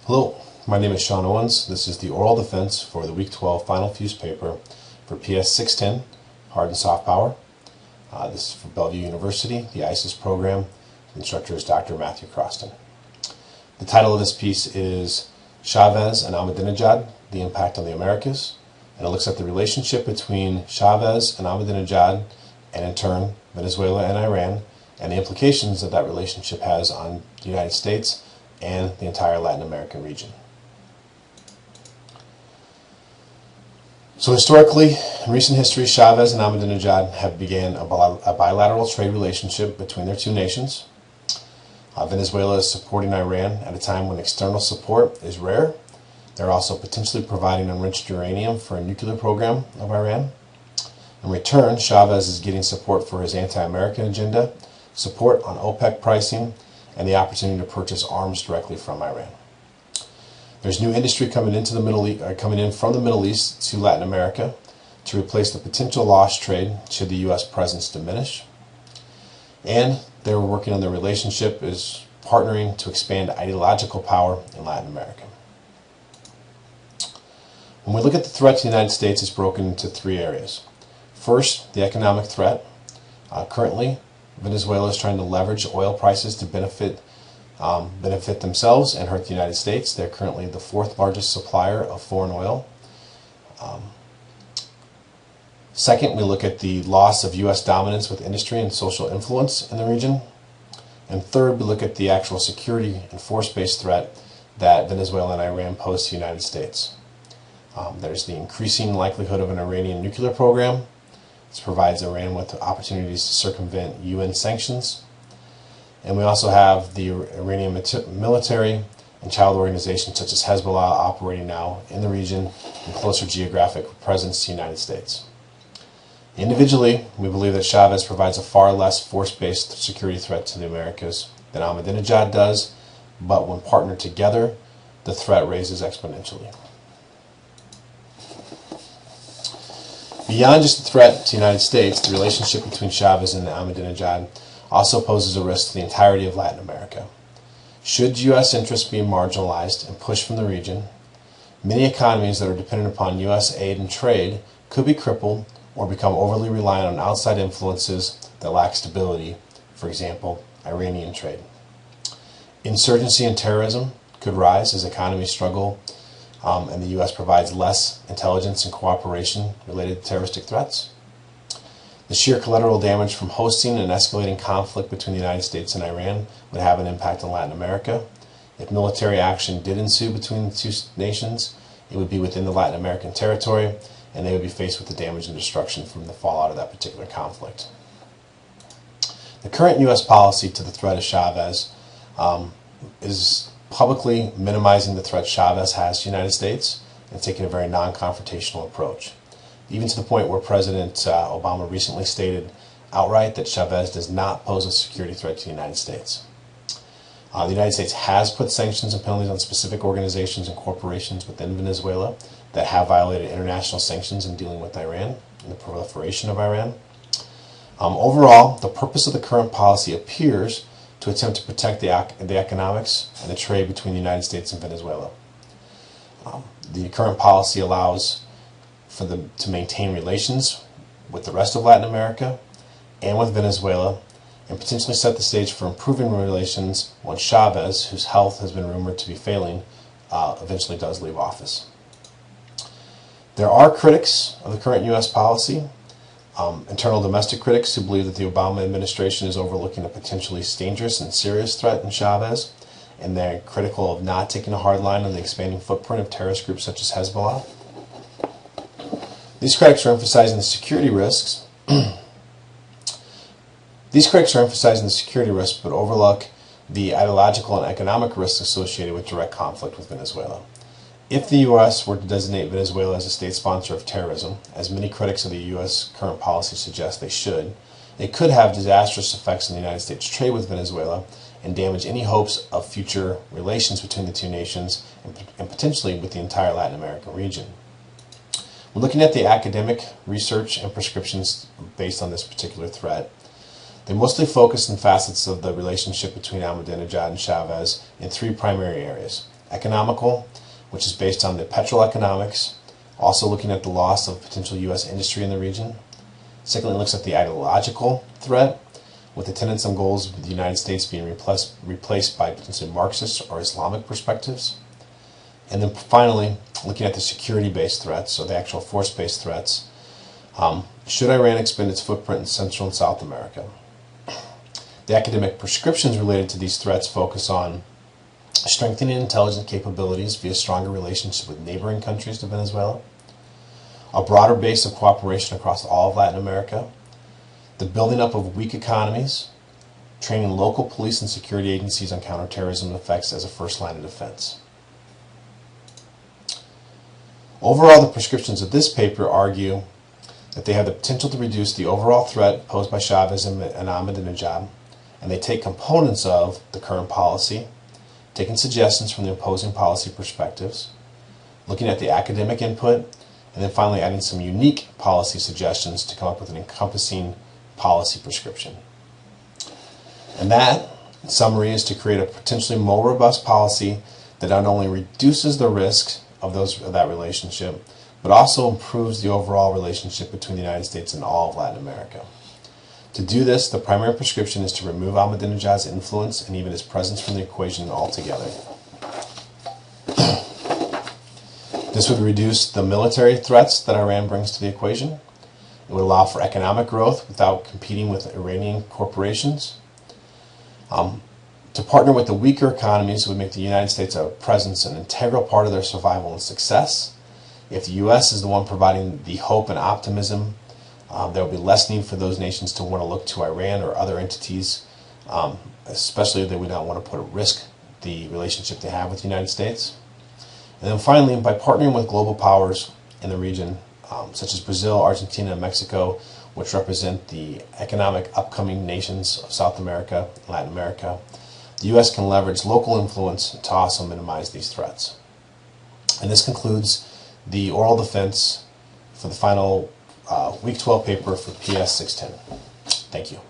Hello, my name is Sean Owens. This is the oral defense for the Week 12 Final Fuse paper for PS 610, Hard and Soft Power. This is for Bellevue University, the ISIS program. The instructor is Dr. Matthew Croston. The title of this piece is Chavez and Ahmadinejad, the Impact on the Americas, and it looks at the relationship between Chavez and Ahmadinejad, and in turn Venezuela and Iran, and the implications that that relationship has on the United States and the entire Latin American region. So historically, in recent history, Chavez and Ahmadinejad have began a bilateral trade relationship between their two nations. Venezuela is supporting Iran at a time when external support is rare. They're also potentially providing enriched uranium for a nuclear program of Iran. In return, Chavez is getting support for his anti-American agenda, support on OPEC pricing, and the opportunity to purchase arms directly from Iran. There's new industry coming in from the Middle East to Latin America to replace the potential lost trade should the U.S. presence diminish. And they're working on their relationship is partnering to expand ideological power in Latin America. When we look at the threat to the United States, it's broken into three areas. First, the economic threat. Currently, Venezuela is trying to leverage oil prices to benefit themselves and hurt the United States. They're currently the fourth largest supplier of foreign oil. Second, we look at the loss of U.S. dominance with industry and social influence in the region. And third, we look at the actual security and force-based threat that Venezuela and Iran pose to the United States. There's the increasing likelihood of an Iranian nuclear program. This provides Iran with opportunities to circumvent UN sanctions. And we also have the Iranian military and child organizations such as Hezbollah operating now in the region in closer geographic presence to the United States. Individually, we believe that Chavez provides a far less force-based security threat to the Americas than Ahmadinejad does, but when partnered together, the threat raises exponentially. Beyond just the threat to the United States, the relationship between Chavez and Ahmadinejad also poses a risk to the entirety of Latin America. Should U.S. interests be marginalized and pushed from the region, many economies that are dependent upon U.S. aid and trade could be crippled or become overly reliant on outside influences that lack stability, for example, Iranian trade. Insurgency and terrorism could rise as economies struggle and the U.S. provides less intelligence and cooperation related to terroristic threats. The sheer collateral damage from hosting and escalating conflict between the United States and Iran would have an impact on Latin America. If military action did ensue between the two nations, it would be within the Latin American territory, and they would be faced with the damage and destruction from the fallout of that particular conflict. The current U.S. policy to the threat of Chavez is publicly minimizing the threat Chavez has to the United States and taking a very non-confrontational approach, even to the point where President Obama recently stated outright that Chavez does not pose a security threat to the United States. The United States has put sanctions and penalties on specific organizations and corporations within Venezuela that have violated international sanctions in dealing with Iran and the proliferation of Iran. Overall, the purpose of the current policy appears to attempt to protect the economics and the trade between the United States and Venezuela. The current policy allows for them to maintain relations with the rest of Latin America and with Venezuela, and potentially set the stage for improving relations once Chavez, whose health has been rumored to be failing, eventually does leave office. There are critics of the current U.S. policy, internal domestic critics who believe that the Obama administration is overlooking a potentially dangerous and serious threat in Chavez, and they're critical of not taking a hard line on the expanding footprint of terrorist groups such as Hezbollah. These critics are emphasizing the security risks. But overlook the ideological and economic risks associated with direct conflict with Venezuela. If the U.S. were to designate Venezuela as a state sponsor of terrorism, as many critics of the U.S. current policy suggest they should, it could have disastrous effects on the United States' trade with Venezuela and damage any hopes of future relations between the two nations and potentially with the entire Latin American region. We're looking at the academic research and prescriptions based on this particular threat. They mostly focus on facets of the relationship between Ahmadinejad and Chavez in three primary areas: economical, which is based on the petroeconomics, also looking at the loss of potential U.S. industry in the region. Secondly, it looks at the ideological threat, with the tenets and goals of the United States being replaced by potentially Marxist or Islamic perspectives. And then finally, looking at the security-based threats, or the actual force-based threats. Should Iran expand its footprint in Central and South America? The academic prescriptions related to these threats focus on strengthening intelligence capabilities via stronger relationship with neighboring countries to Venezuela, a broader base of cooperation across all of Latin America, the building up of weak economies, training local police and security agencies on counterterrorism effects as a first line of defense. Overall, the prescriptions of this paper argue that they have the potential to reduce the overall threat posed by Chavez and Ahmadinejad, and they take components of the current policy, taking suggestions from the opposing policy perspectives, looking at the academic input, and then finally adding some unique policy suggestions to come up with an encompassing policy prescription. And that, in summary, is to create a potentially more robust policy that not only reduces the risk of that relationship, but also improves the overall relationship between the United States and all of Latin America. To do this, the primary prescription is to remove Ahmadinejad's influence and even his presence from the equation altogether. This would reduce the military threats that Iran brings to the equation. It would allow for economic growth without competing with Iranian corporations. To partner with the weaker economies would make the United States a presence, an integral part of their survival and success. If the U.S. is the one providing the hope and optimism, there will be less need for those nations to want to look to Iran or other entities, especially if they would not want to put at risk the relationship they have with the United States. And then finally, by partnering with global powers in the region, such as Brazil, Argentina, and Mexico, which represent the economic upcoming nations of South America and Latin America, the U.S. can leverage local influence to also minimize these threats. And this concludes the oral defense for the final Week 12 paper for PS 610. Thank you.